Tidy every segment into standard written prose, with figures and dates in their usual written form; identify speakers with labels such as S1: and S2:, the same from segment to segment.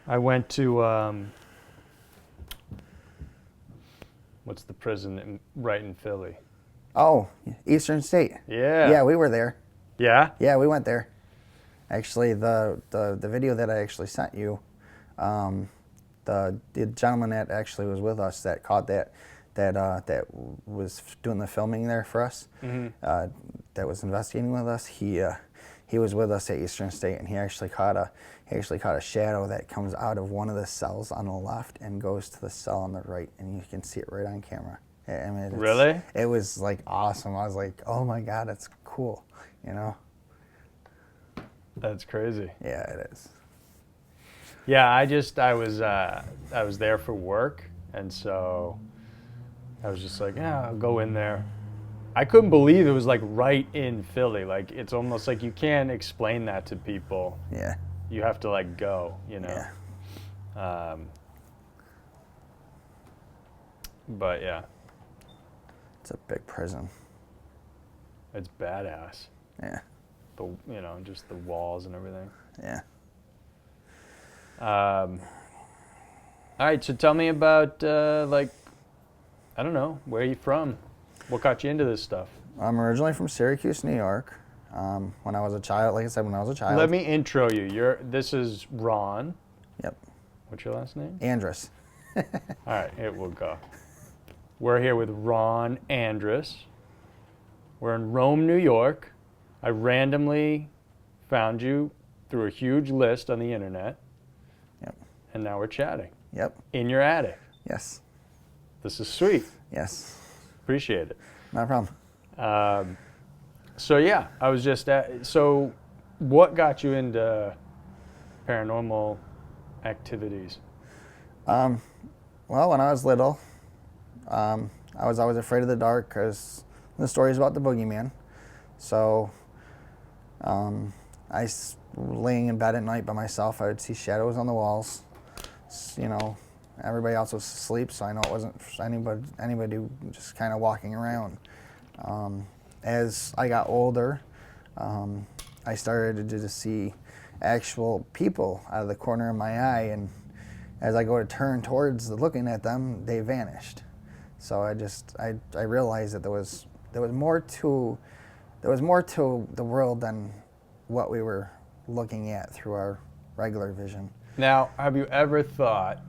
S1: I went to what's the prison right in Philly?
S2: Oh, Eastern State.
S1: Yeah.
S2: Yeah, we were there.
S1: Yeah?
S2: Yeah, we went there. Actually, the video that I actually sent you, the gentleman that actually was with us that caught that was doing the filming there for us, that was investigating with us. He was with us at Eastern State, and he actually caught a shadow that comes out of one of the cells on the left and goes to the cell on the right, and you can see it right on camera. I mean,
S1: Really?
S2: It was like awesome. I was like, oh my God, that's cool, you know?
S1: That's crazy.
S2: Yeah, it is.
S1: Yeah, I was there for work, and so I was just like, yeah, I'll go in there. I couldn't believe it was like right in Philly. Like it's almost like you can't explain that to people.
S2: Yeah.
S1: You have to like go, you know.
S2: Yeah.
S1: But yeah,
S2: It's a big prison.
S1: it's badass.
S2: Yeah.
S1: Just the walls and everything.
S2: Yeah.
S1: All right, so tell me about I don't know, where are you from? What got you into this stuff?
S2: I'm originally from Syracuse, New York. When I was a child, like I said, when I was a child.
S1: Let me intro you. This is Ron.
S2: Yep.
S1: What's your last name?
S2: Andrus.
S1: All right, here we'll go. We're here with Ron Andrus. We're in Rome, New York. I randomly found you through a huge list on the internet.
S2: Yep.
S1: And now we're chatting.
S2: Yep.
S1: In your attic.
S2: Yes.
S1: This is sweet.
S2: Yes.
S1: Appreciate it.
S2: No problem.
S1: So yeah, I was just so what got you into paranormal activities?
S2: Well, when I was little, I was always afraid of the dark because the stories about the boogeyman. So, laying in bed at night by myself, I would see shadows on the walls. You know, everybody else was asleep, so I know it wasn't anybody just kind of walking around. As I got older, I started to see actual people out of the corner of my eye, and as I go to turn towards looking at them, they vanished. So I realized that there was more to the world than what we were looking at through our regular vision.
S1: Now, have you ever thought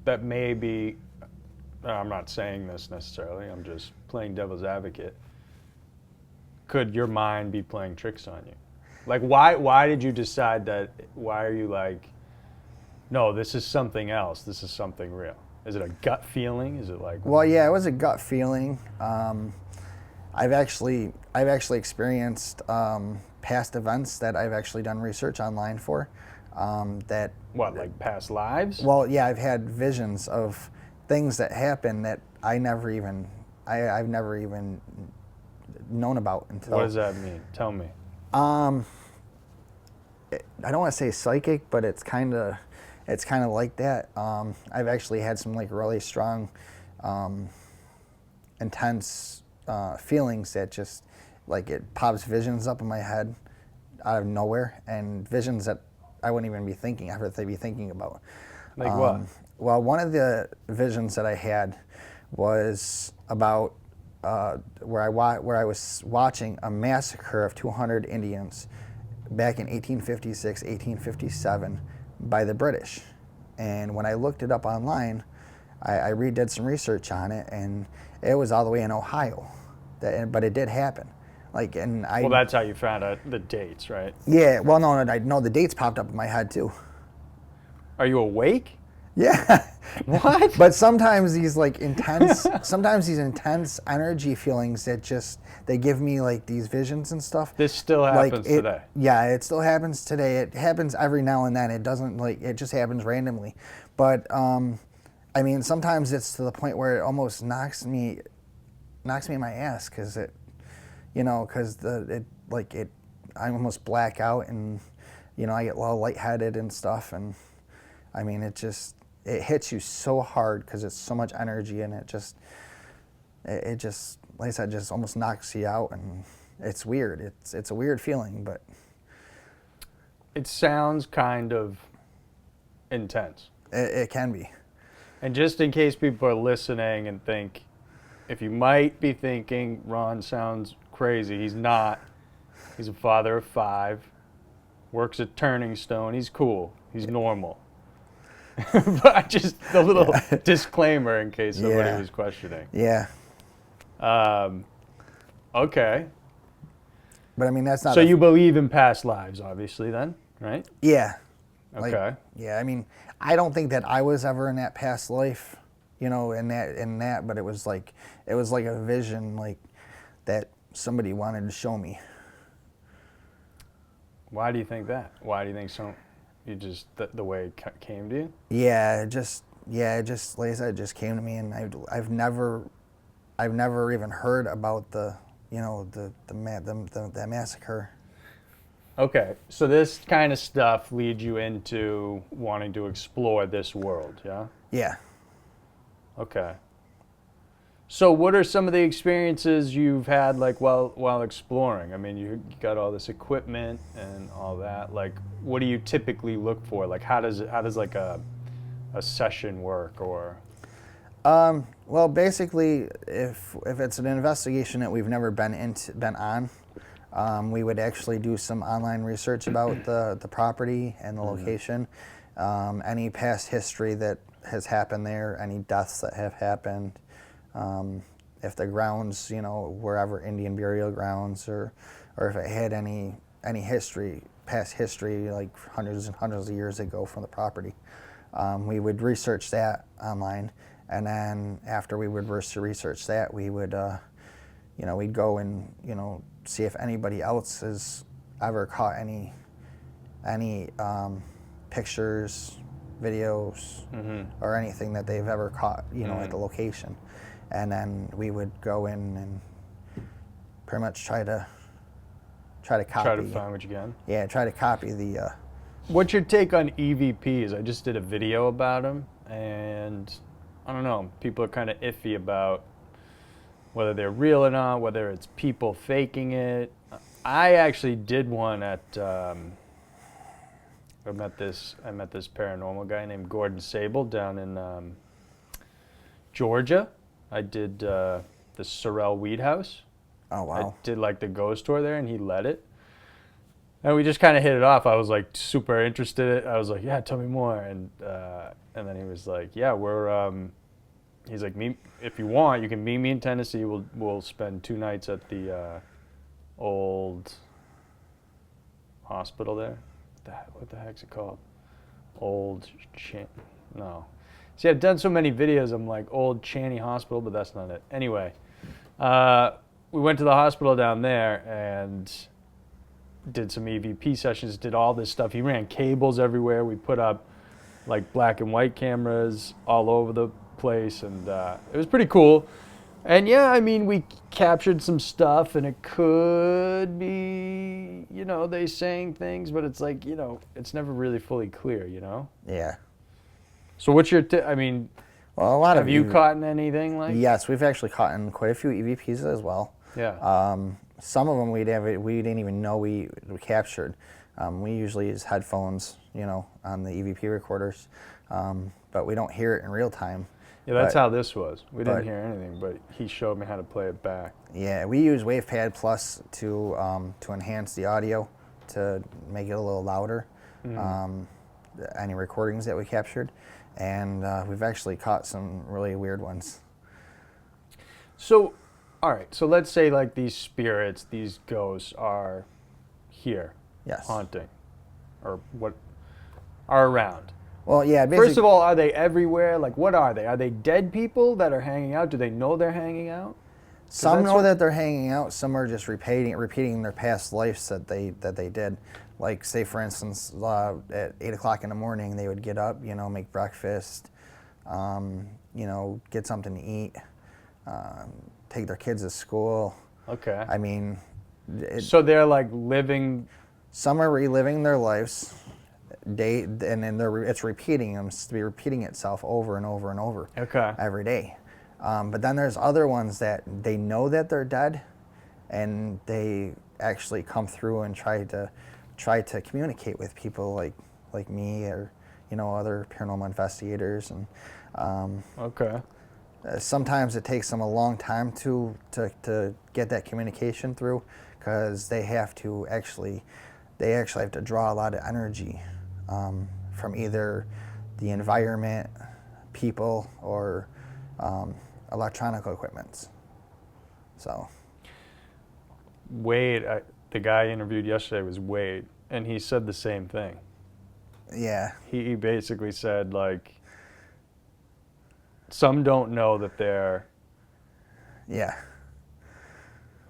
S1: that maybe, I'm not saying this necessarily, I'm just playing devil's advocate, could your mind be playing tricks on you? Like, why did you decide that, why are you like, no, this is something else, this is something real? Is it a gut feeling? Is it like...
S2: Well, yeah, it was a gut feeling. I've actually experienced past events that I've actually done research online for. That
S1: What, like past lives?
S2: Well, yeah, I've had visions of things that happen that I've never even known about until.
S1: What does that mean? Tell me.
S2: I don't want to say psychic, but it's kind of like that. I've actually had some like really strong, intense feelings that just like it pops visions up in my head out of nowhere, and visions that I wouldn't even be thinking about.
S1: Like what?
S2: Well, one of the visions that I had was about where I was watching a massacre of 200 Indians back in 1856, 1857 by the British. And when I looked it up online, I redid some research on it, and it was all the way in Ohio. But it did happen.
S1: Well, that's how you found out the dates, right?
S2: Yeah, well, no, the dates popped up in my head too.
S1: Are you awake?
S2: Yeah.
S1: What?
S2: But sometimes these intense energy feelings that they give me like these visions and stuff.
S1: This still happens today.
S2: Yeah, it still happens today. It happens every now and then. It doesn't it just happens randomly. But I mean, sometimes it's to the point where it almost knocks me in my ass because I almost black out, and I get a little lightheaded and stuff, and I mean it hits you so hard because it's so much energy, and it just like I said, just almost knocks you out, and it's weird. It's a weird feeling, but
S1: it sounds kind of intense.
S2: It can be.
S1: And just in case people are listening and think, if you might be thinking Ron sounds crazy, he's not. He's a father of 5, works at Turning Stone. He's cool. He's normal. But just a little disclaimer in case somebody was questioning.
S2: Yeah.
S1: Okay.
S2: But I mean, that's not.
S1: So you believe in past lives, obviously, then, right?
S2: Yeah.
S1: Okay.
S2: Yeah. I mean, I don't think that I was ever in that past life, in that. But it was like a vision, like that somebody wanted to show me.
S1: Why do you think that? Why do you think so? You just the way it came to you?
S2: Yeah. It just like I said, it just came to me, and I've never even heard about the massacre.
S1: Okay, so this kind of stuff leads you into wanting to explore this world, yeah?
S2: Yeah.
S1: Okay. So what are some of the experiences you've had, like, while exploring? I mean, you got all this equipment and all that. Like, what do you typically look for? Like, how does like a session work, or?
S2: Well, basically, if it's an investigation that we've never been on, we would actually do some online research about the property and the location, any past history that has happened there, any deaths that have happened, if the grounds, wherever Indian burial grounds, or if it had any past history, like hundreds and hundreds of years ago from the property. We would research that online. And then after we would research that, we would, we'd go and, see if anybody else has ever caught any pictures, videos, or anything that they've ever caught, at the location. And then we would go in and pretty much try to copy.
S1: Try to find what you can?
S2: Yeah, try to copy the...
S1: What's your take on EVPs? I just did a video about them, and... I don't know, people are kind of iffy about whether they're real or not, whether it's people faking it. I actually did one at, I met this paranormal guy named Gordon Sable down in Georgia. I did the Sorrel Weed House.
S2: Oh, wow.
S1: I did like the ghost tour there, and he led it. And we just kind of hit it off. I was like super interested. I was like, yeah, tell me more. And then he was like, yeah, he's like, if you want, you can meet me in Tennessee. We'll spend 2 nights at the old hospital there. What the heck's it called? No. See, I've done so many videos. I'm like, Old Chaney Hospital, but that's not it. Anyway, we went to the hospital down there and did some EVP sessions, did all this stuff. He ran cables everywhere. We put up like black and white cameras all over the place, and it was pretty cool. And yeah, I mean, we captured some stuff, and it could be, they saying things, but it's like, it's never really fully clear,
S2: Yeah.
S1: So what's your, I mean,
S2: well, a lot
S1: have you caught in anything like?
S2: Yes, we've actually caught in quite a few EVPs as well.
S1: Yeah.
S2: Some of them we didn't even know we captured. We usually use headphones, on the EVP recorders, but we don't hear it in real time.
S1: Yeah, that's how this was. We didn't hear anything, but he showed me how to play it back.
S2: Yeah, we use WavePad Plus to enhance the audio, to make it a little louder, any recordings that we captured, and we've actually caught some really weird ones.
S1: So, all right, so let's say like these spirits, these ghosts are here,
S2: yes,
S1: haunting, or what are around.
S2: Well, yeah,
S1: first of all, are they everywhere? Like, what are they? Are they dead people that are hanging out? Do they know they're hanging out?
S2: Some know that they're hanging out. Some are just repeating their past lives that they did. Like, say for instance, at 8 o'clock in the morning, they would get up, make breakfast, get something to eat, take their kids to school.
S1: Okay.
S2: I mean,
S1: so they're like living.
S2: Some are reliving their lives. And then it's repeating itself over and over and over.
S1: Okay.
S2: Every day. But then there's other ones that they know that they're dead, and they actually come through and try to communicate with people like me, or other paranormal investigators, and
S1: Okay.
S2: sometimes it takes them a long time to get that communication through, because they actually have to draw a lot of energy from either the environment, people, or electronic equipments. So
S1: Wade, the guy I interviewed yesterday was Wade, and he said the same thing.
S2: yeah,
S1: He basically said, like, some don't know that they're,
S2: yeah,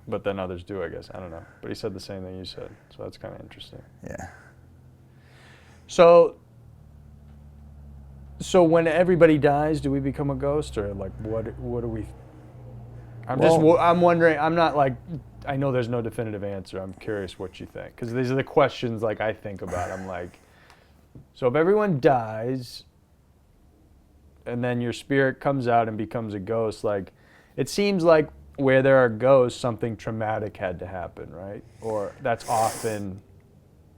S1: but then others do, I guess. I don't know. But he said the same thing you said, so that's kind of interesting.
S2: yeah.
S1: So when everybody dies, do we become a ghost, or like what do we? I'm wondering. I'm not like, I know there's no definitive answer. I'm curious what you think, because these are the questions like I think about. I'm like, so if everyone dies, and then your spirit comes out and becomes a ghost, like, it seems like where there are ghosts, something traumatic had to happen, right? Or that's often,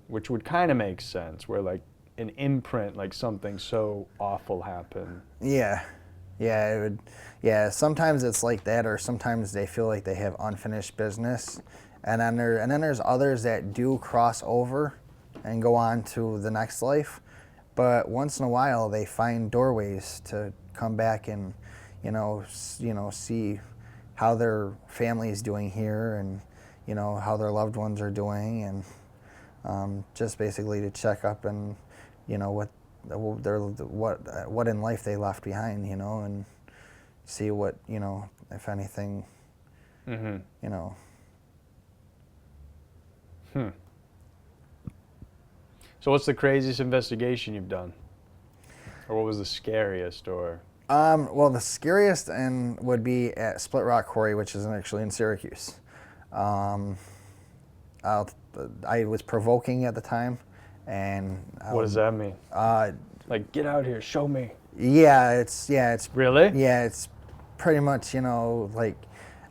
S1: which would kind of make sense, where like an imprint, like something so awful happened.
S2: Yeah, yeah, it would. Yeah, sometimes it's like that, or sometimes they feel like they have unfinished business, and then there's others that do cross over, and go on to the next life, but once in a while they find doorways to come back and, see how their family is doing here, and how their loved ones are doing, and just basically to check up and what in life they left behind, and see what, if anything,
S1: Mm-hmm.
S2: Hmm.
S1: So what's the craziest investigation you've done? Or what was the scariest, or?
S2: Well, the scariest would be at Split Rock Quarry, which is actually in Syracuse. I was provoking at the time, and
S1: What does that mean?
S2: Uh,
S1: Like, get out here, show me.
S2: it's
S1: Really?
S2: yeah, it's pretty much, like,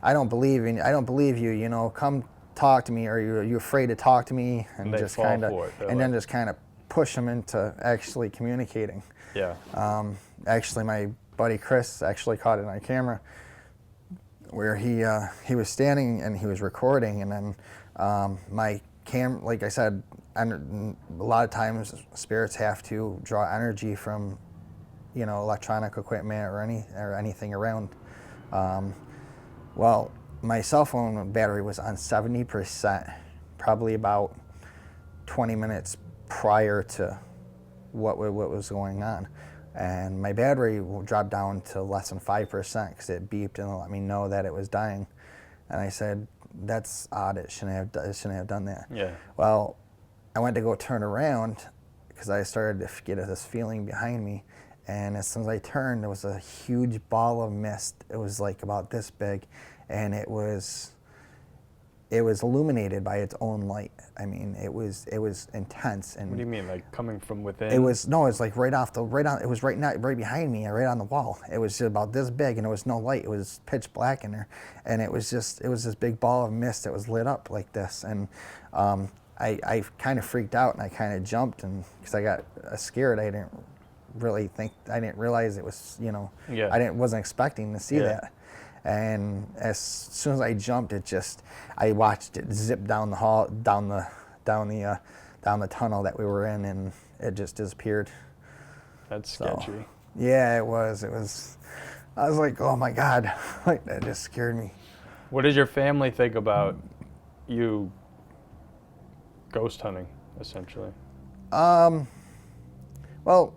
S2: I don't believe you, come talk to me, or you're afraid to talk to me, and
S1: they
S2: just
S1: fall
S2: kind of,
S1: for it. They're
S2: and then
S1: like-
S2: just kind of push them into actually communicating.
S1: Yeah.
S2: Actually, my buddy Chris actually caught it on camera, where he was standing and he was recording, and then like I said, a lot of times spirits have to draw energy from, electronic equipment or anything around. Well, my cell phone battery was on 70%, probably about 20 minutes prior to what was going on, and my battery dropped down to less than 5% because it beeped and let me know that it was dying. And I said, "That's odd. It shouldn't have done that."
S1: Yeah.
S2: Well, I went to go turn around because I started to get this feeling behind me, and as soon as I turned, there was a huge ball of mist. It was like about this big, and it was illuminated by its own light. I mean, it was intense. And
S1: What do you mean, like coming from within?
S2: it was like it was right behind me, right on the wall. It was just about this big, and there was no light. It was pitch black in there, and it was this big ball of mist that was lit up like this. And I kind of freaked out, and I kind of jumped, and because I got scared, I didn't realize it was,
S1: Yeah.
S2: wasn't expecting to see
S1: Yeah.
S2: that. And as soon as I jumped, I watched it zip down the hall, down the tunnel that we were in, and it just disappeared.
S1: That's
S2: So,
S1: sketchy.
S2: yeah, it was. I was like, oh my God, like, that just scared me.
S1: What does your family think about you ghost hunting, essentially?
S2: Well,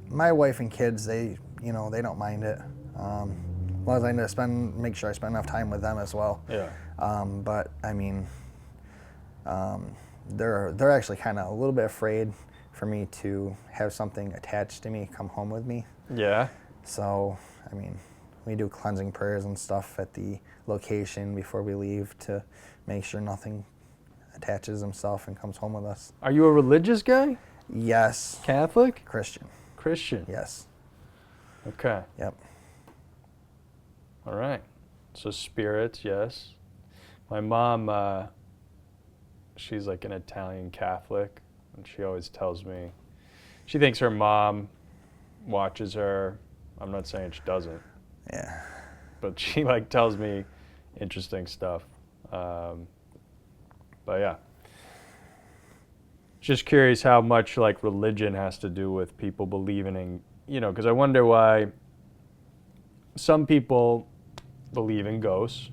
S2: my wife and kids, they don't mind it. As long as I make sure I spend enough time with them as well.
S1: Yeah.
S2: But I mean, they're actually kind of a little bit afraid for me to have something attached to me come home with me.
S1: Yeah.
S2: So, I mean, we do cleansing prayers and stuff at the location before we leave to make sure nothing attaches himself and comes home with us.
S1: Are you a religious guy?
S2: Yes.
S1: Catholic?
S2: Christian.
S1: Christian?
S2: Yes.
S1: Okay.
S2: Yep.
S1: All right. So spirits, yes. My mom, she's like an Italian Catholic, and she always tells me, She thinks her mom watches her. I'm not saying she doesn't,
S2: Yeah.
S1: but she like tells me interesting stuff. But yeah, just curious how much like religion has to do with people believing in, because I wonder why some people believe in ghosts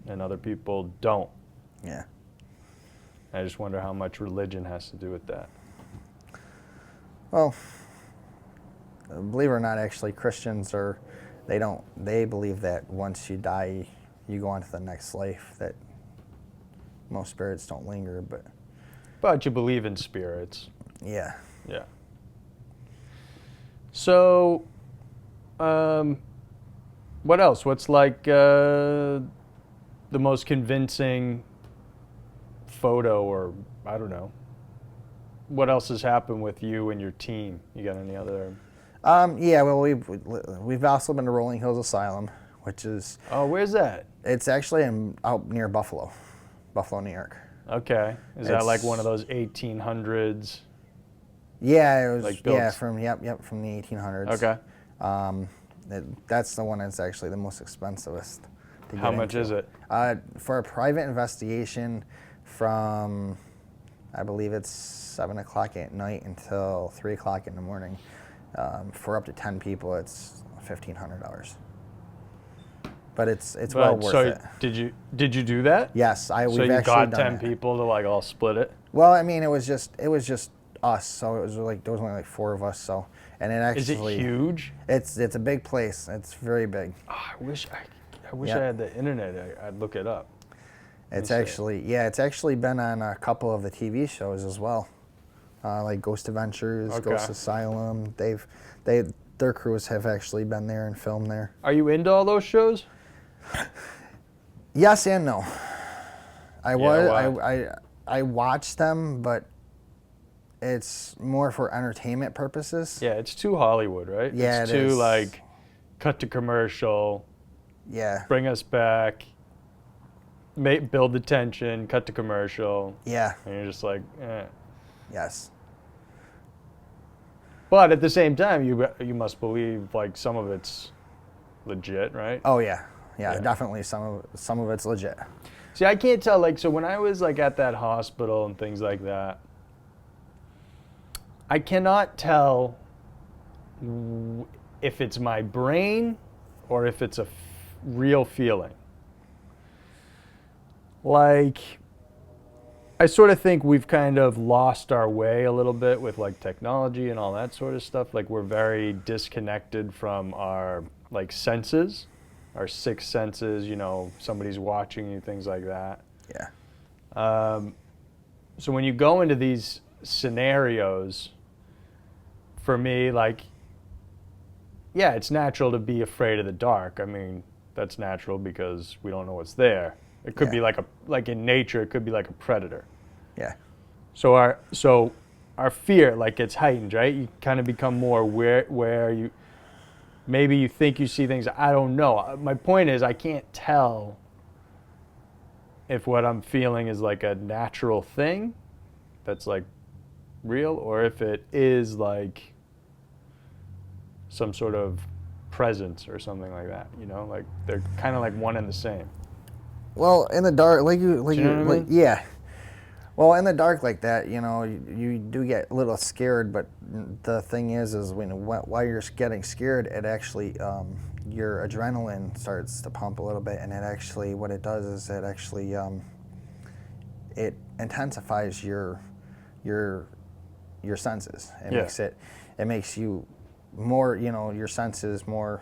S1: and other people don't.
S2: Yeah.
S1: I just wonder how much religion has to do with that.
S2: Well, believe it or not, actually, Christians they believe that once you die, you go on to the next life, that most spirits don't linger,
S1: But you believe in spirits.
S2: yeah.
S1: Yeah. So, what else? What's like the most convincing photo, or I don't know. What else has happened with you and your team? You got any other?
S2: Yeah, well, we've also been to Rolling Hills Asylum, which is,
S1: Oh, where's that?
S2: it's actually out near Buffalo, New York.
S1: Okay. Is that like
S2: It's-
S1: one of those 1800s?
S2: Yeah, it was,
S1: Like built-
S2: yeah, from the 1800s.
S1: Okay.
S2: That's the one that's actually the most expensivest. To
S1: How
S2: get
S1: much
S2: into.
S1: is it?
S2: For a private investigation from, I believe it's 7 o'clock at night until 3 o'clock in the morning, for up to 10 people, it's $1,500. But it's well worth
S1: so
S2: it.
S1: did you do that?
S2: Yes,
S1: So
S2: we've
S1: you
S2: actually
S1: got
S2: done
S1: 10
S2: it.
S1: people to like all split it?
S2: Well, I mean, it was just us, so it was like there was only like 4 of us. So, and it
S1: Is it
S2: actually
S1: huge?
S2: It's a big place. It's very big.
S1: Oh, I wish
S2: Yep.
S1: I had the internet. I'd look it up.
S2: It's
S1: see it.
S2: it's actually been on a couple of the TV shows as well, like Ghost Adventures,
S1: Okay.
S2: Ghost Asylum. Their crews have actually been there and filmed there.
S1: Are you into all those shows?
S2: Yes and no.
S1: Why?
S2: I watch them, but it's more for entertainment purposes.
S1: Yeah, it's too Hollywood, right?
S2: Yeah,
S1: it's
S2: it
S1: too
S2: is.
S1: like cut to commercial,
S2: Yeah.
S1: bring us back, build the tension, cut to commercial,
S2: Yeah.
S1: and you're just like, eh.
S2: Yes.
S1: But at the same time, you must believe like some of it's legit, right?
S2: Oh yeah. Yeah.
S1: Yeah.
S2: Definitely some of it's legit.
S1: See, I can't tell. Like, so when I was like at that hospital and things like that, I cannot tell if it's my brain or if it's a real feeling. Like, I sort of think we've kind of lost our way a little bit with like technology and all that sort of stuff. Like, we're very disconnected from our like senses, our sixth senses, somebody's watching you, things like that.
S2: Yeah.
S1: So when you go into these scenarios, for me, like, yeah, it's natural to be afraid of the dark. I mean, that's natural because we don't know what's there. It could
S2: Yeah.
S1: be like in nature, it could be like a predator.
S2: Yeah.
S1: So our fear like gets heightened, right? You kind of become more where you maybe you think you see things. I don't know. My point is I can't tell if what I'm feeling is like a natural thing that's like real, or if it is like some sort of presence or something like that. Like they're kind of like one and the same.
S2: Well, in the dark,
S1: Do you know what I mean?
S2: yeah. Well, in the dark like that, you do get a little scared. But the thing is while you're getting scared, it actually your adrenaline starts to pump a little bit, and it actually what it does is it actually it intensifies your senses. It makes you more, your senses more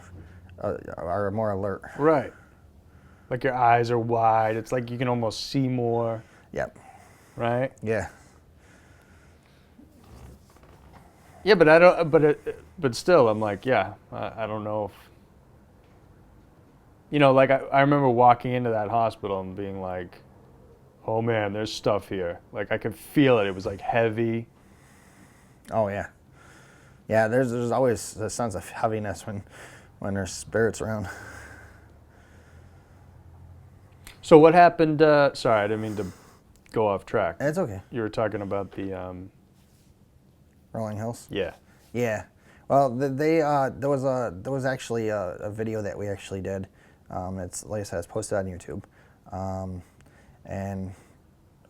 S2: are more alert.
S1: Right. Like your eyes are wide. It's like you can almost see more,
S2: Yep.
S1: right?
S2: Yeah.
S1: Yeah, but I don't. But still, I'm like, yeah, I don't know if, like I remember walking into that hospital and being like, oh man, there's stuff here. Like I could feel it. It was like heavy.
S2: Oh yeah. Yeah. There's always a sense of heaviness when there's spirits around.
S1: So what happened? Sorry, I didn't mean to go off track.
S2: It's okay.
S1: You were talking about the
S2: Rolling Hills.
S1: Yeah.
S2: Yeah. Well, there was actually a video that we actually did. It's like I said, it's posted on YouTube, and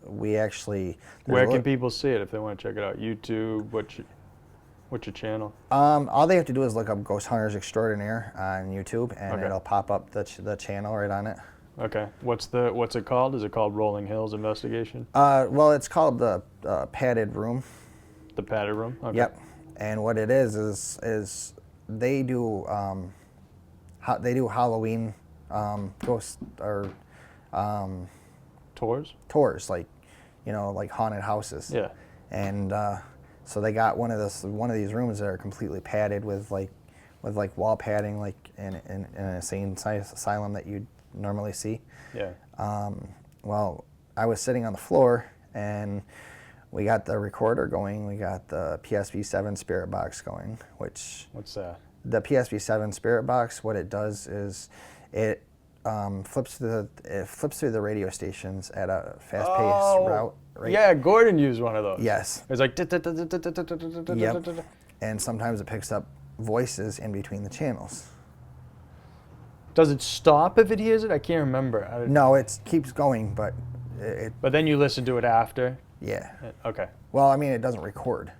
S2: we actually.
S1: Where can people see it if they want to check it out? YouTube. What's your channel?
S2: All they have to do is look up Ghost Hunters Extraordinaire on YouTube, and
S1: Okay.
S2: it'll pop up the channel right on it.
S1: Okay. What's it called? Is it called Rolling Hills Investigation?
S2: Well, it's called the Padded Room.
S1: The padded room. Okay.
S2: Yep. And what it is they do Halloween ghost or
S1: Tours.
S2: like like haunted houses.
S1: Yeah.
S2: And so they got one of these rooms that are completely padded with wall padding like in an insane asylum that you'd normally see.
S1: Yeah.
S2: Well, I was sitting on the floor and we got the recorder going. We got the PSV7 Spirit Box going, which...
S1: What's that?
S2: The PSV7 Spirit Box, what it does is it flips through the radio stations at a fast-paced route. Right?
S1: Yeah, Gordon used one of those.
S2: Yes.
S1: It's like...
S2: Yep. And sometimes it picks up voices in between the channels.
S1: Does it stop if it hears it? I can't remember.
S2: No, it keeps going, but
S1: But then you listen to it after?
S2: Yeah.
S1: Okay.
S2: Well, I mean, it doesn't record.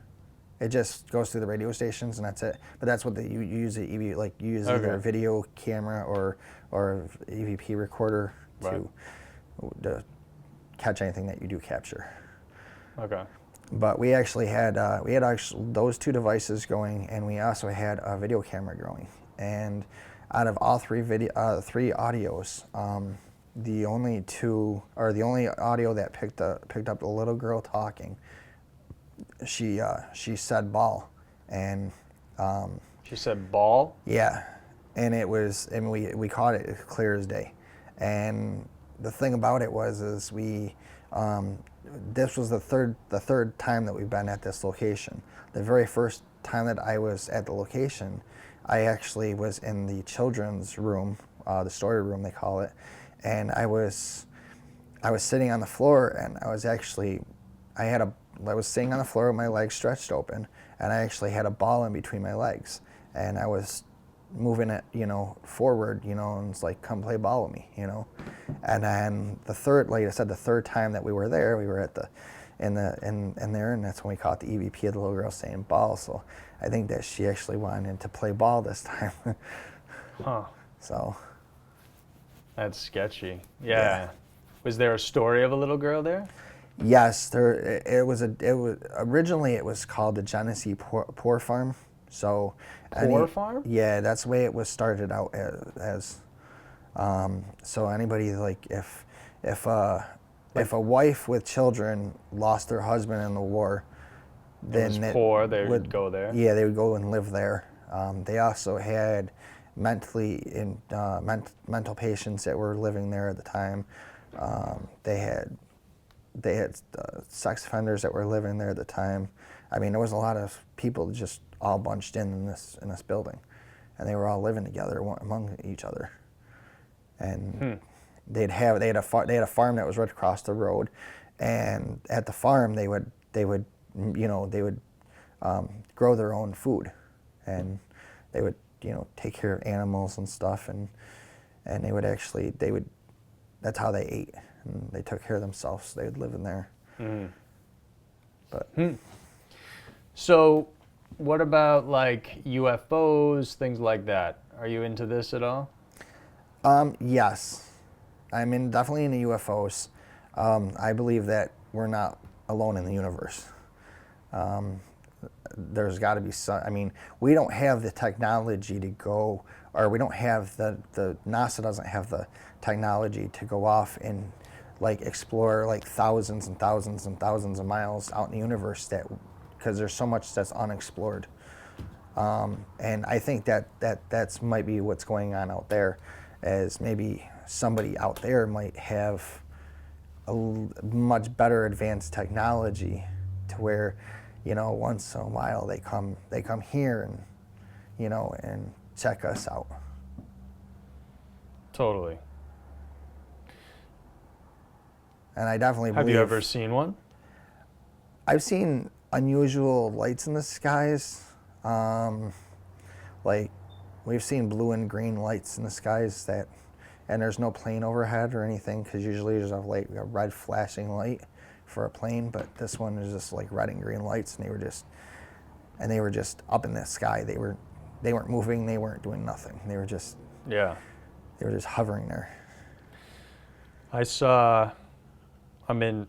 S2: It just goes through the radio stations and that's it. But that's what you use you use either a video camera or EVP recorder to catch anything that you do capture.
S1: Okay.
S2: But we actually had those two devices going, and we also had a video camera going. And out of all three audios, the only audio that picked up the little girl talking, she said ball, and
S1: She said ball?
S2: yeah, and we caught it clear as day. And the thing about it is we this was the third time that we've been at this location. The very first time that I was at the location, I actually was in the children's room, the story room they call it, and I was sitting on the floor, and I was sitting on the floor with my legs stretched open, and I actually had a ball in between my legs, and I was moving it, forward, and it's like, come play ball with me, And then the third time that we were there, we were in there, and that's when we caught the EVP of the little girl saying ball. So I think that she actually wanted to play ball this time.
S1: Huh.
S2: So.
S1: That's sketchy. Yeah. Was there a story of a little girl there?
S2: Yes, originally it was called the Genesee Poor Farm. So
S1: Poor Farm?
S2: Yeah, that's the way it was started out as. So anybody if a wife with children lost their husband in the war, then
S1: poor, they would go there.
S2: Yeah, they would go and live there. They also had mental patients that were living there at the time. They had sex offenders that were living there at the time. I mean, there was a lot of people just all bunched in this building, and they were all living together among each other. And they had a farm that was right across the road, and at the farm they would grow their own food, and they would take care of animals and stuff, and that's how they ate, and they took care of themselves. So they would live in there. But
S1: so what about like UFOs, things like that? Are you into this at all?
S2: Yes, I'm definitely into UFOs. I believe that we're not alone in the universe. There's got to be some. I mean, we don't have the technology to go, or we don't have the NASA doesn't have the technology to go off and explore thousands and thousands and thousands of miles out in the universe, because there's so much that's unexplored. And I think that's might be what's going on out there, as maybe somebody out there might have a much better advanced technology to where, once in a while they come here and, and check us out.
S1: Totally.
S2: And I definitely believe.
S1: Have you ever seen one?
S2: I've seen unusual lights in the skies. Like we've seen blue and green lights in the skies and there's no plane overhead or anything, because usually there's a red flashing light for a plane, but this one is just like red and green lights, and they were just up in the sky. They weren't moving. They weren't doing nothing. They were just hovering there.
S1: I'm in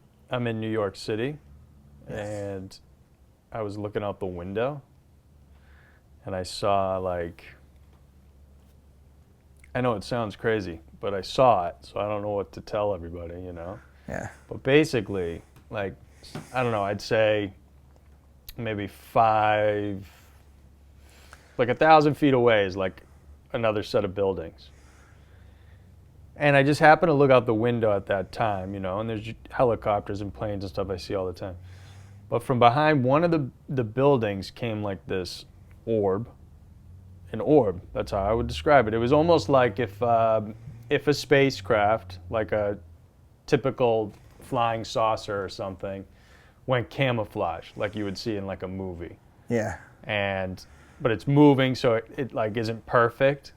S1: New York City,
S2: Yes.
S1: and I was looking out the window, and I saw, like, I know it sounds crazy, but I saw it, so I don't know what to tell everybody, you know?
S2: Yeah.
S1: But basically, like, I don't know, I'd say maybe 1,000 feet away is like another set of buildings. And I just happened to look out the window at that time, you know, and there's helicopters and planes and stuff I see all the time. But from behind one of the buildings came like this orb. An orb, that's how I would describe it. It was almost like if a spacecraft, like a typical flying saucer or something, went camouflage, like you would see in like a movie.
S2: Yeah.
S1: But it's moving, so it like isn't perfect,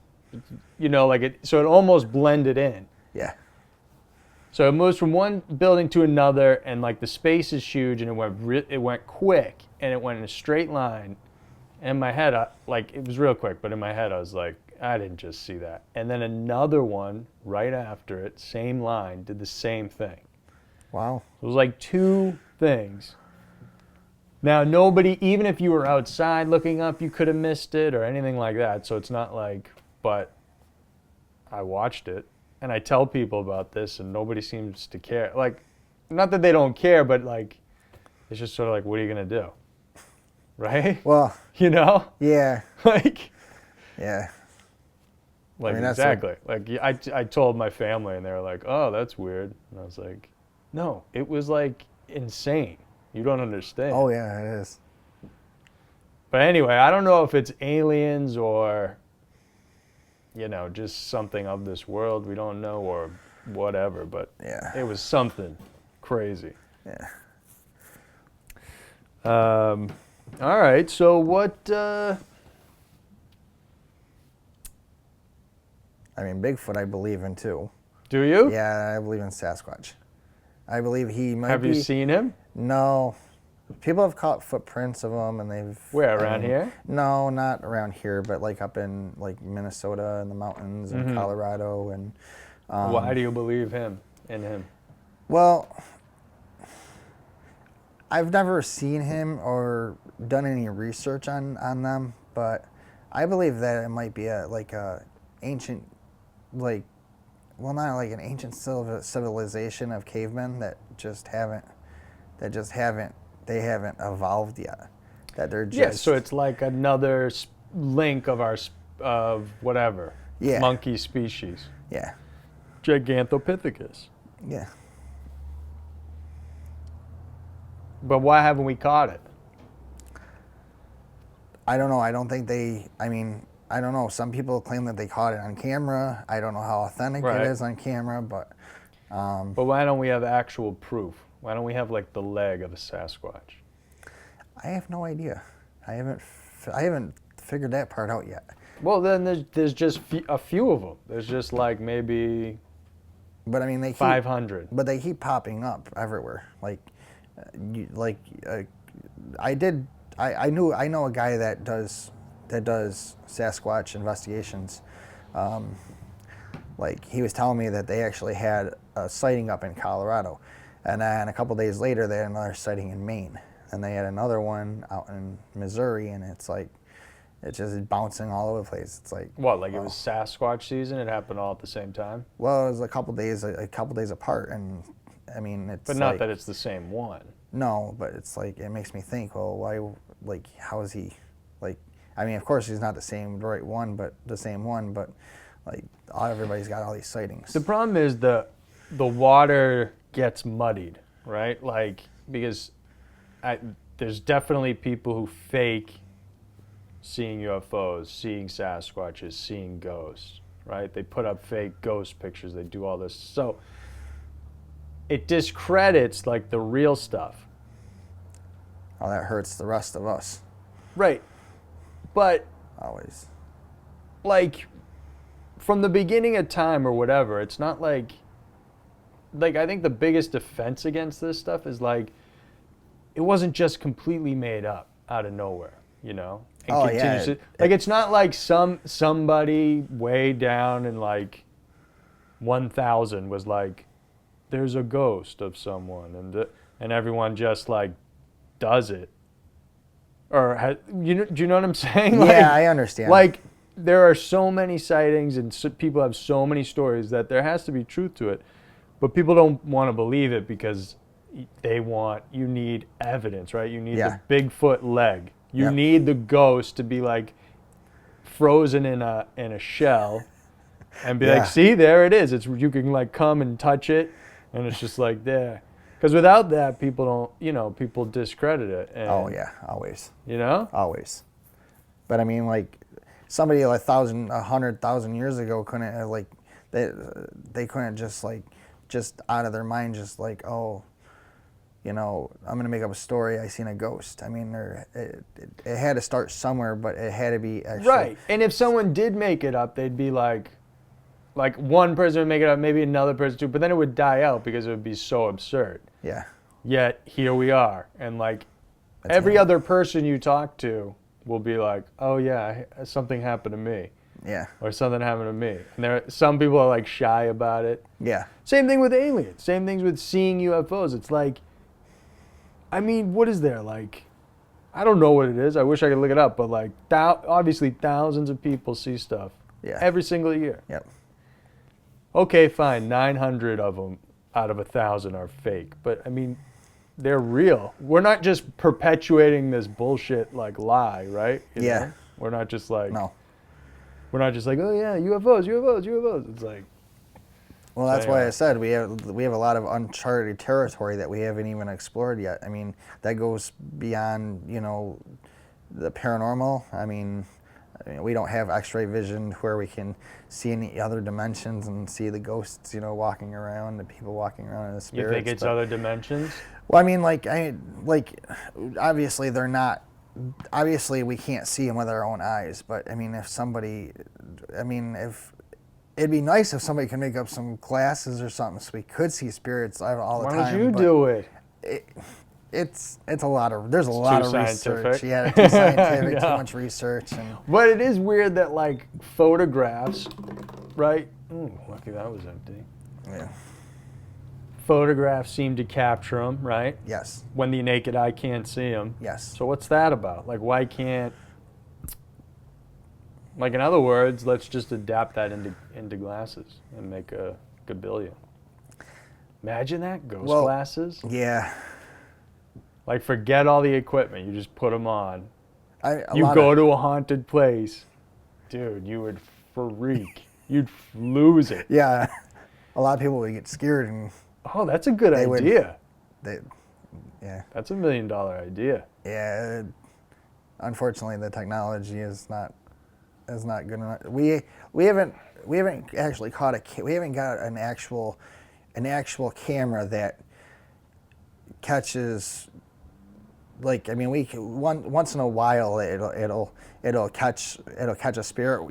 S1: you know, so it almost blended in.
S2: Yeah.
S1: So it moves from one building to another, and like the space is huge, and it went quick, and it went in a straight line. And in my head, it was real quick, but in my head I was like, I didn't just see that. And then another one right after it, same line, did the same thing.
S2: Wow.
S1: It was like two things. Now, nobody, even if you were outside looking up, you could have missed it or anything like that. So it's not like, but I watched it, and I tell people about this, and nobody seems to care. Like, not that they don't care, but like, it's just sort of like, what are you going to do? Right?
S2: Well,
S1: You know?
S2: yeah.
S1: Like,
S2: Yeah.
S1: like,
S2: I mean,
S1: exactly. Like, I told my family, and they were like, oh, that's weird. And I was like, no, it was like insane. You don't understand.
S2: Oh, yeah, it is.
S1: But anyway, I don't know if it's aliens or, you know, just something of this world we don't know, or whatever, but
S2: Yeah.
S1: it was something crazy.
S2: Yeah.
S1: All right, so what,
S2: I mean, Bigfoot I believe in too.
S1: do you?
S2: Yeah, I believe in Sasquatch. I believe he might
S1: Have
S2: be.
S1: you seen him?
S2: No. People have caught footprints of him, and they've.
S1: Where, around here?
S2: No, not around here, but like up in like Minnesota and the mountains and Colorado and.
S1: Why do you believe in him?
S2: Well, I've never seen him or done any research on them, but I believe that it might be a ancient, like, well, not like an ancient civilization of cavemen that they haven't evolved yet. That they're just.
S1: Yeah, so it's like another link of whatever.
S2: Yeah.
S1: Monkey species.
S2: Yeah.
S1: Gigantopithecus.
S2: Yeah.
S1: But why haven't we caught it?
S2: I don't know. I don't think they. I mean, I don't know. Some people claim that they caught it on camera. I don't know how authentic
S1: Right.
S2: it is on camera, but.
S1: But why don't we have actual proof? Why don't we have like the leg of a Sasquatch?
S2: I have no idea. I haven't figured that part out yet.
S1: Well, then there's just a few of them. There's just like maybe
S2: But I mean, they keep,
S1: 500.
S2: But they keep popping up everywhere. Like, I know a guy that does Sasquatch investigations. Like, he was telling me that they actually had a sighting up in Colorado, and then a couple days later they had another sighting in Maine, and they had another one out in Missouri, and it's just bouncing all over the place. It's like,
S1: What, like it was Sasquatch season? It happened all at the same time?
S2: well, it was a couple days apart, and I mean, it's
S1: But not
S2: like,
S1: that it's the same one.
S2: no, but it's like, it makes me think, well, why, like, how is he, like, I mean, of course he's not the same one, but like, everybody's got all these sightings.
S1: The problem is the water gets muddied, right? Like, because there's definitely people who fake seeing UFOs, seeing Sasquatches, seeing ghosts, right? They put up fake ghost pictures. They do all this. So it discredits like the real stuff.
S2: how that hurts the rest of us.
S1: Right. But
S2: Always.
S1: like from the beginning of time or whatever, it's not like I think the biggest defense against this stuff is like it wasn't just completely made up out of nowhere, you know? And
S2: Oh,
S1: continues
S2: yeah.
S1: to, like it's not like somebody way down in like 1000 was like there's a ghost of someone and everyone just like does it. Or do you know what I'm saying?
S2: Yeah, I understand.
S1: Like there are so many sightings and people have so many stories that there has to be truth to it, but people don't want to believe it because you need evidence, right? You need
S2: Yeah.
S1: the Bigfoot leg. You
S2: Yep.
S1: need the ghost to be like frozen in a shell and be
S2: Yeah.
S1: like, see, there it is. You can like come and touch it and it's just like there. Because without that, people don't, people discredit it. And,
S2: Oh yeah, always. Always. But I mean, like somebody 100,000 years ago couldn't have, like they couldn't just out of their mind just like, oh, I'm gonna make up a story. I seen a ghost. I mean, it had to start somewhere, but it had to be actually
S1: right. And if someone did make it up, they'd be like one person would make it up, maybe another person too, but then it would die out because it would be so absurd.
S2: Yeah.
S1: Yet here we are, and like
S2: That's
S1: every
S2: it.
S1: other person you talk to will be like, "Oh yeah, something happened to me,"
S2: Yeah.
S1: or "Something happened to me." And some people are like shy about it.
S2: Yeah.
S1: Same thing with aliens. Same things with seeing UFOs. It's like, I mean, what is there like? I don't know what it is. I wish I could look it up, but like, obviously thousands of people see stuff
S2: Yeah.
S1: every single year.
S2: Yep.
S1: Okay, fine. 900 of them out of 1,000 are fake, but I mean, they're real. We're not just perpetuating this bullshit like lie, right? You
S2: Yeah.
S1: know? We're not just like
S2: No.
S1: We're not just like, oh yeah, UFOs, UFOs, UFOs. It's like,
S2: Well, that's
S1: So,
S2: why
S1: yeah.
S2: I said we have a lot of uncharted territory that we haven't even explored yet. I mean, that goes beyond the paranormal. I mean, we don't have X-ray vision where we can see any other dimensions and see the ghosts, walking around, the people walking around in the
S1: you
S2: spirits.
S1: think it's
S2: but-
S1: other dimensions?
S2: Well, I mean, obviously they're not. Obviously, we can't see them with our own eyes. But I mean, if it'd be nice if somebody could make up some glasses or something so we could see spirits all the
S1: Why
S2: time.
S1: don't you
S2: but
S1: do it?
S2: It's a lot of. There's a lot
S1: too
S2: of research.
S1: scientific.
S2: Yeah, too scientific.
S1: Yeah.
S2: Too much research. And
S1: But it is weird that like photographs, right? Ooh, lucky that was empty.
S2: yeah,
S1: Photographs seem to capture them, right?
S2: yes,
S1: When the naked eye can't see them.
S2: yes,
S1: So what's that about? Like, why can't? Like, in other words, let's just adapt that into glasses and make a gabillion. Imagine that, ghost
S2: Well,
S1: glasses.
S2: yeah.
S1: Like, forget all the equipment. You just put them on.
S2: A
S1: You
S2: lot
S1: go
S2: of-
S1: to a haunted place, dude. You would freak. You'd lose it.
S2: Yeah, a lot of people would get scared and
S1: Oh, that's a good
S2: They would-
S1: idea.
S2: they, yeah.
S1: That's $1 million idea.
S2: Yeah, unfortunately, the technology is not good enough. We haven't actually caught we haven't got an actual camera that catches. Like, I mean, once in a while it'll catch a spirit,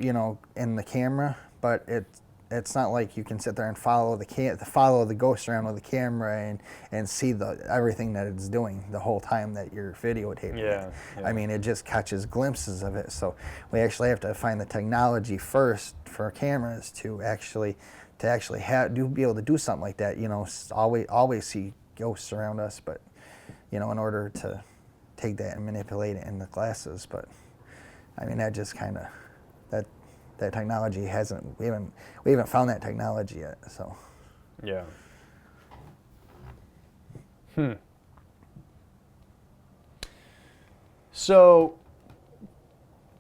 S2: in the camera, but it's not like you can sit there and follow the ghost around with the camera and see everything that it's doing the whole time that you're videotaping
S1: Yeah,
S2: it.
S1: yeah.
S2: I mean, it just catches glimpses of it. So we actually have to find the technology first for cameras to actually be able to do something like that. Always see ghosts around us, but in order to take that and manipulate it in the glasses. But I mean, that just kind of that technology we haven't found that technology yet. So
S1: Yeah. So,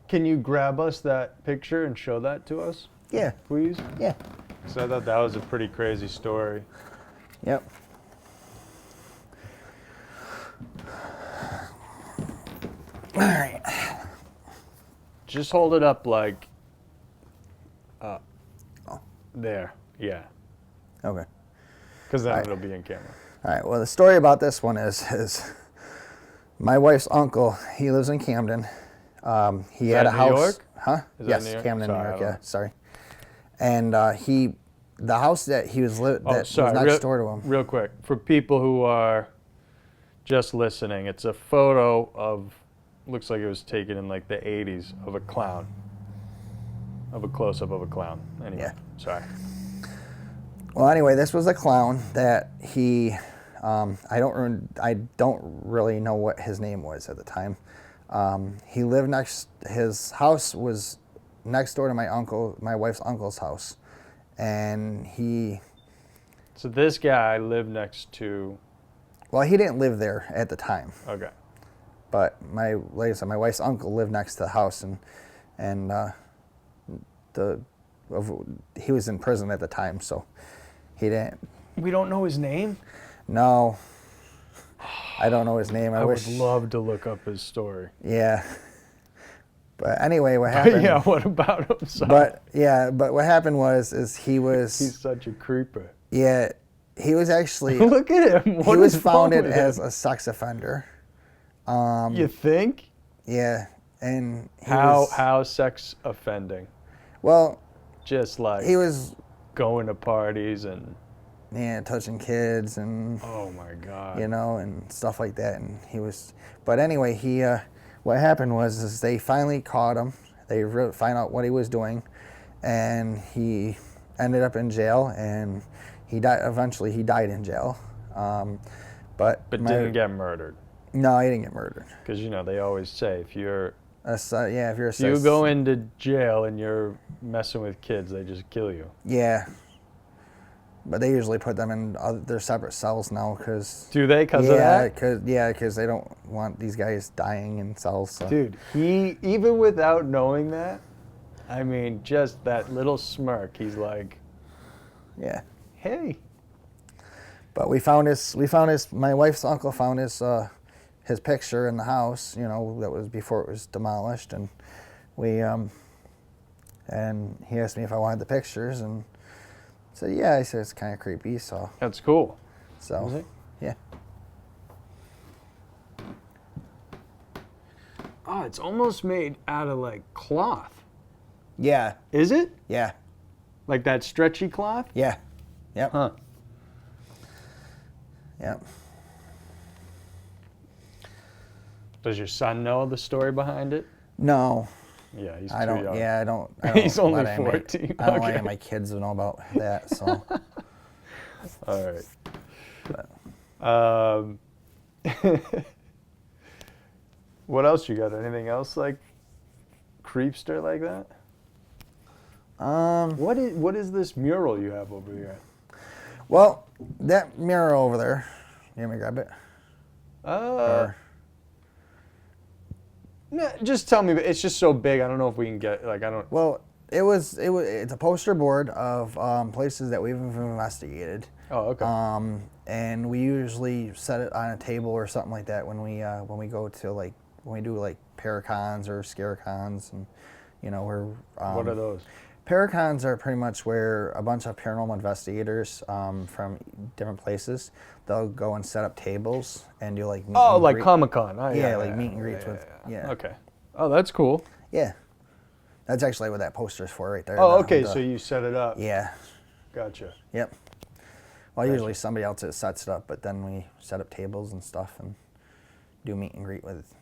S1: can you grab us that picture and show that to us,
S2: yeah,
S1: please?
S2: yeah,
S1: Because I thought that was a pretty crazy story.
S2: yep. All right.
S1: Just hold it up like, there, yeah.
S2: Okay.
S1: Because then
S2: Alright.
S1: it'll be in camera.
S2: All right. Well, the story about this one is My wife's uncle, he lives in Camden. He had a
S1: New
S2: house.
S1: York?
S2: Huh?
S1: Is that
S2: Yes,
S1: New York?
S2: Camden, New
S1: Sorry, I
S2: York.
S1: don't
S2: Yeah,
S1: know.
S2: sorry. And the house that he was that
S1: Oh,
S2: was
S1: sorry.
S2: next door to him.
S1: Real quick, for people who are just listening, it's a photo of, looks like it was taken in like the 80s, of a clown, of a close-up of a clown. Anyway,
S2: Yeah.
S1: sorry.
S2: Well, anyway, this was a clown that he. I don't really know what his name was at the time. He lived next. His house was next door to my wife's uncle's house, and he.
S1: So this guy lived next to.
S2: Well, he didn't live there at the time,
S1: Okay.
S2: but like I said, my wife's uncle lived next to the house, and he was in prison at the time, so he didn't.
S1: We don't know his name?
S2: No, I don't know his name.
S1: I
S2: wish.
S1: would love to look up his story.
S2: Yeah. But anyway, what happened?
S1: Yeah, what about him? Sorry.
S2: But what happened is he was.
S1: He's such a creeper.
S2: Yeah, he was actually.
S1: Look at him.
S2: He
S1: What
S2: was
S1: is wrong
S2: founded
S1: with
S2: as
S1: him?
S2: a sex offender.
S1: You think?
S2: Yeah, and
S1: How sex offending?
S2: Well,
S1: Just like
S2: he was.
S1: going to parties and
S2: Yeah, touching kids and.
S1: oh my god.
S2: And stuff like that, and he was. But anyway, what happened was they finally caught him. They find out what he was doing, and he ended up in jail, and he died. Eventually, he died in jail. But
S1: didn't get murdered.
S2: No, he didn't get murdered.
S1: Because they always say if you're
S2: If you're
S1: if you go into jail and you're messing with kids, they just kill you.
S2: Yeah. But they usually put them in their separate cells now, because.
S1: Do they? Because of that?
S2: Because they don't want these guys dying in cells. So.
S1: Dude, he, even without knowing that, I mean, just that little smirk, he's like,
S2: Yeah.
S1: hey.
S2: But my wife's uncle found his picture in the house, that was before it was demolished, and and he asked me if I wanted the pictures, and I said, yeah. I said, it's kind of creepy, so.
S1: That's cool.
S2: So.
S1: Is it?
S2: Yeah.
S1: Oh, it's almost made out of like cloth.
S2: Yeah.
S1: Is it?
S2: Yeah.
S1: Like that stretchy cloth?
S2: Yeah. Yep.
S1: Huh.
S2: Yep.
S1: Does your son know the story behind it?
S2: No.
S1: Yeah, he's too
S2: I don't.
S1: young.
S2: Yeah, I don't.
S1: He's only
S2: let
S1: 14.
S2: I don't
S1: Okay.
S2: let my kids know about that. So.
S1: All right. What else you got? Anything else like creepster like that? What is this mural you have over here?
S2: Well, that mirror over there. You want me to grab it?
S1: No, just tell me. It's just so big. I don't know if we can get like I don't.
S2: Well, it's a poster board of places that we've investigated.
S1: Oh, okay.
S2: And we usually set it on a table or something like that when we go to when we do like paracons or scarecons, and we're.
S1: What are those?
S2: Paracons are pretty much where a bunch of paranormal investigators from different places, they'll go and set up tables and do like meet and
S1: Like
S2: greet.
S1: Comic-Con.
S2: Meet and greets with. Yeah.
S1: Okay. Oh, that's cool.
S2: Yeah. That's actually what that poster's for right there.
S1: Oh, okay. So you set it up.
S2: Yeah.
S1: Gotcha.
S2: Yep. Well, usually somebody else sets it up, but then we set up tables and stuff and do meet and greet with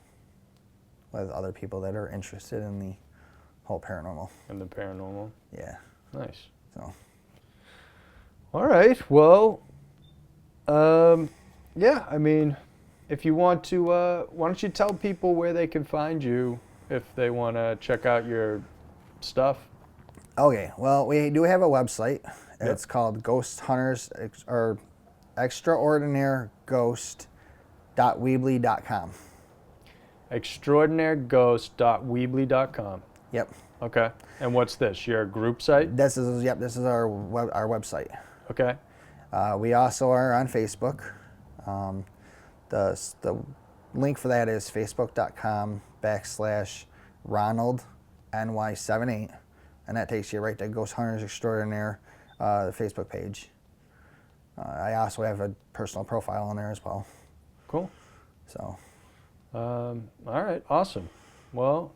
S2: other people that are interested in the whole paranormal.
S1: And the paranormal.
S2: Yeah.
S1: Nice.
S2: So.
S1: All right. Well, yeah. I mean, if you want to, why don't you tell people where they can find you if they want to check out your stuff?
S2: Okay. Well, we do have a website. It's called Ghost Hunters or extraordinaireghost.weebly.com.
S1: Extraordinaireghost.weebly.com.
S2: Yep.
S1: Okay. And what's this? Your group site?
S2: This is our website.
S1: Okay.
S2: We also are on Facebook. The link for that is facebook.com/RonaldNY78, and that takes you right to Ghost Hunters Extraordinaire, the Facebook page. I also have a personal profile on there as well.
S1: Cool.
S2: So.
S1: All right, awesome. Well,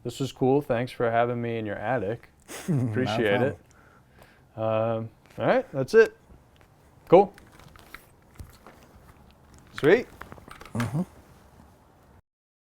S1: this was cool. Thanks for having me in your attic. Appreciate it. All right, that's it. Cool. Sweet.
S2: Mm-hmm.